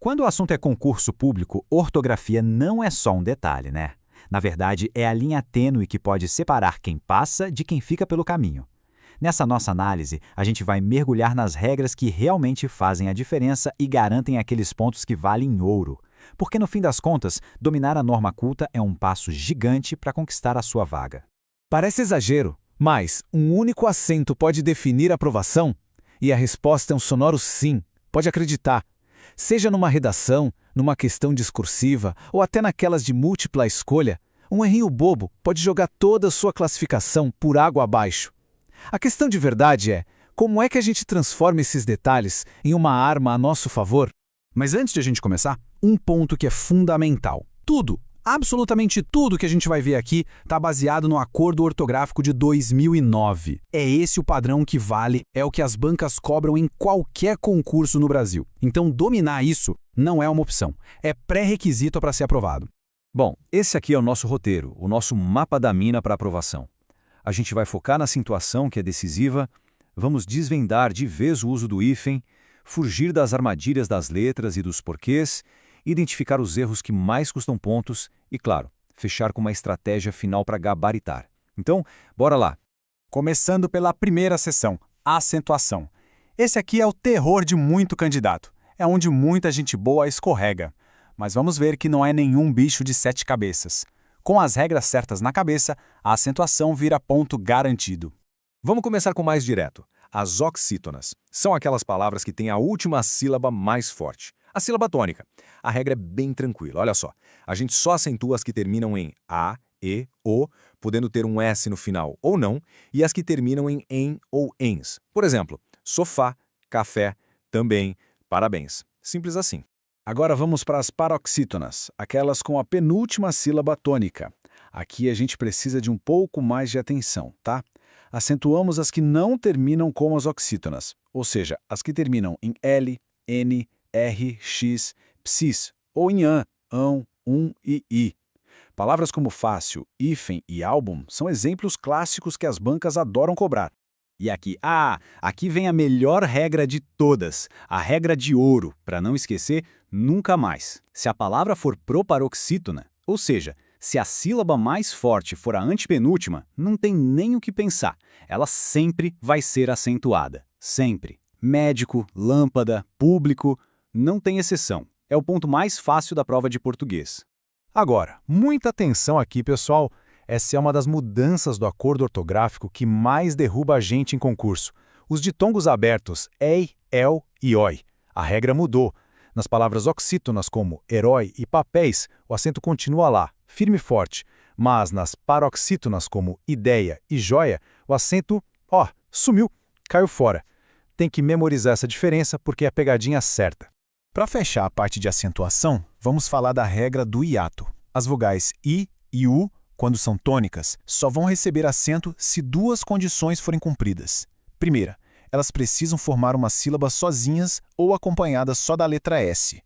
Quando o assunto é concurso público, ortografia não é só um detalhe, né? Na verdade, é a linha tênue que pode separar quem passa de quem fica pelo caminho. Nessa nossa análise, a gente vai mergulhar nas regras que realmente fazem a diferença e garantem aqueles pontos que valem ouro. Porque, no fim das contas, dominar a norma culta é um passo gigante para conquistar a sua vaga. Parece exagero, mas um único acento pode definir a aprovação? E a resposta é um sonoro sim, pode acreditar. Seja numa redação, numa questão discursiva ou até naquelas de múltipla escolha, um errinho bobo pode jogar toda a sua classificação por água abaixo. A questão de verdade é, como é que a gente transforma esses detalhes em uma arma a nosso favor? Mas antes de a gente começar, um ponto que é fundamental. Tudo, absolutamente tudo que a gente vai ver aqui está baseado no Acordo Ortográfico de 2009. É esse o padrão que vale, é o que as bancas cobram em qualquer concurso no Brasil. Então, dominar isso não é uma opção, é pré-requisito para ser aprovado. Bom, esse aqui é o nosso roteiro, o nosso mapa da mina para aprovação. A gente vai focar na acentuação que é decisiva, vamos desvendar de vez o uso do hífen, fugir das armadilhas das letras e dos porquês, identificar os erros que mais custam pontos e, claro, fechar com uma estratégia final para gabaritar. Então, bora lá! Começando pela primeira seção, a acentuação. Esse aqui é o terror de muito candidato. É onde muita gente boa escorrega. Mas vamos ver que não é nenhum bicho de 7 cabeças. Com as regras certas na cabeça, a acentuação vira ponto garantido. Vamos começar com o mais direto. As oxítonas são aquelas palavras que têm a última sílaba mais forte. A sílaba tônica. A regra é bem tranquila, olha só. A gente só acentua as que terminam em A, E, O, podendo ter um S no final ou não, e as que terminam em ou ens. Por exemplo, sofá, café, também, parabéns. Simples assim. Agora vamos para as paroxítonas, aquelas com a penúltima sílaba tônica. Aqui a gente precisa de um pouco mais de atenção, tá? Acentuamos as que não terminam como as oxítonas, ou seja, as que terminam em L, N, R, X, psis, ou em an, ão, e i. Palavras como fácil, hífen e álbum são exemplos clássicos que as bancas adoram cobrar. E aqui vem a melhor regra de todas, a regra de ouro, para não esquecer nunca mais. Se a palavra for proparoxítona, ou seja, se a sílaba mais forte for a antepenúltima, não tem nem o que pensar. Ela sempre vai ser acentuada. Sempre. Médico, lâmpada, público, não tem exceção. É o ponto mais fácil da prova de português. Agora, muita atenção aqui, pessoal. Essa é uma das mudanças do acordo ortográfico que mais derruba a gente em concurso. Os ditongos abertos ei, el e oi. A regra mudou. Nas palavras oxítonas como herói e papéis, o acento continua lá, firme e forte. Mas nas paroxítonas como ideia e joia, o acento, sumiu, caiu fora. Tem que memorizar essa diferença porque é a pegadinha certa. Para fechar a parte de acentuação, vamos falar da regra do hiato. As vogais i e u, quando são tônicas, só vão receber acento se duas condições forem cumpridas. Primeira, elas precisam formar uma sílaba sozinhas ou acompanhadas só da letra S.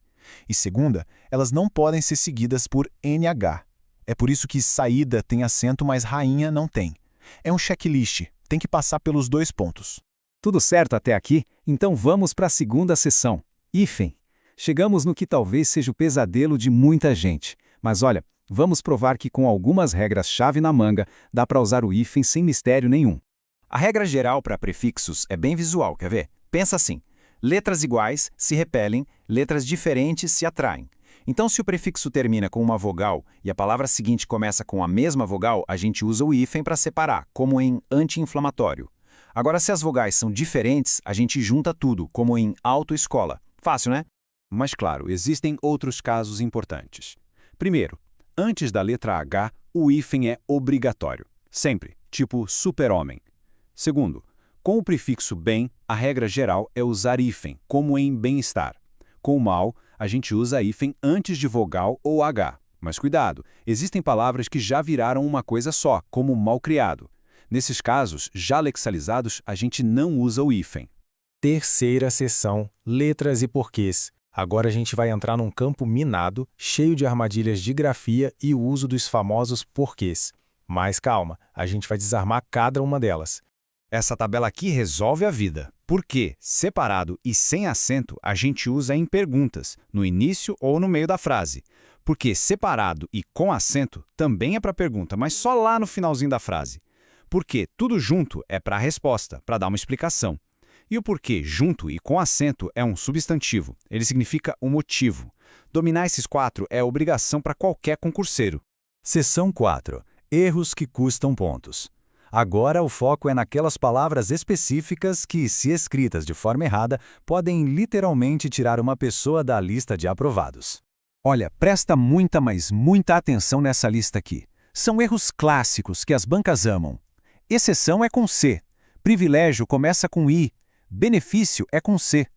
E segunda, elas não podem ser seguidas por NH. É por isso que saída tem acento, mas rainha não tem. É um checklist, tem que passar pelos 2 pontos. Tudo certo até aqui? Então vamos para a segunda seção, hífen. Chegamos no que talvez seja o pesadelo de muita gente. Mas olha, vamos provar que com algumas regras-chave na manga, dá para usar o hífen sem mistério nenhum. A regra geral para prefixos é bem visual, quer ver? Pensa assim, letras iguais se repelem, letras diferentes se atraem. Então, se o prefixo termina com uma vogal e a palavra seguinte começa com a mesma vogal, a gente usa o hífen para separar, como em anti-inflamatório. Agora, se as vogais são diferentes, a gente junta tudo, como em autoescola. Fácil, né? Mas claro, existem outros casos importantes. Primeiro, antes da letra H, o hífen é obrigatório. Sempre, tipo super-homem. Segundo, com o prefixo bem, a regra geral é usar hífen, como em bem-estar. Com o mal, a gente usa hífen antes de vogal ou H. Mas cuidado, existem palavras que já viraram uma coisa só, como mal-criado. Nesses casos, já lexalizados, a gente não usa o hífen. Terceira seção, letras e porquês. Agora a gente vai entrar num campo minado, cheio de armadilhas de grafia e o uso dos famosos porquês. Mas calma, a gente vai desarmar cada uma delas. Essa tabela aqui resolve a vida. Porque separado e sem acento a gente usa em perguntas, no início ou no meio da frase. Porque separado e com acento também é para pergunta, mas só lá no finalzinho da frase. Porque tudo junto é para a resposta, para dar uma explicação. E o porquê junto e com acento é um substantivo, ele significa um motivo. Dominar esses 4 é obrigação para qualquer concurseiro. Seção 4. Erros que custam pontos. Agora o foco é naquelas palavras específicas que, se escritas de forma errada, podem literalmente tirar uma pessoa da lista de aprovados. Olha, presta muita, mas muita atenção nessa lista aqui. São erros clássicos que as bancas amam. Exceção é com C. Privilégio começa com I. Benefício é com C.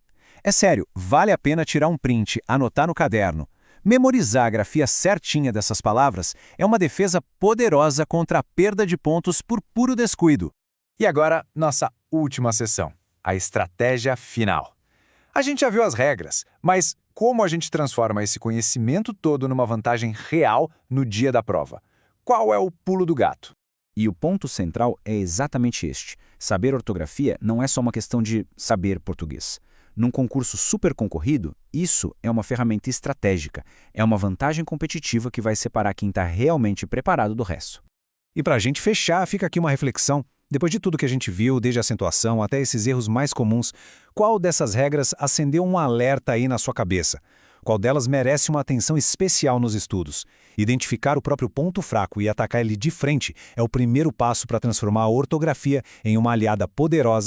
É sério, vale a pena tirar um print, anotar no caderno. Memorizar a grafia certinha dessas palavras é uma defesa poderosa contra a perda de pontos por puro descuido. E agora, nossa última sessão, a estratégia final. A gente já viu as regras, mas como a gente transforma esse conhecimento todo numa vantagem real no dia da prova? Qual é o pulo do gato? E o ponto central é exatamente este. Saber ortografia não é só uma questão de saber português. Num concurso super concorrido, isso é uma ferramenta estratégica, é uma vantagem competitiva que vai separar quem está realmente preparado do resto. E para a gente fechar, fica aqui uma reflexão. Depois de tudo que a gente viu, desde a acentuação até esses erros mais comuns, qual dessas regras acendeu um alerta aí na sua cabeça? Qual delas merece uma atenção especial nos estudos? Identificar o próprio ponto fraco e atacar ele de frente é o primeiro passo para transformar a ortografia em uma aliada poderosa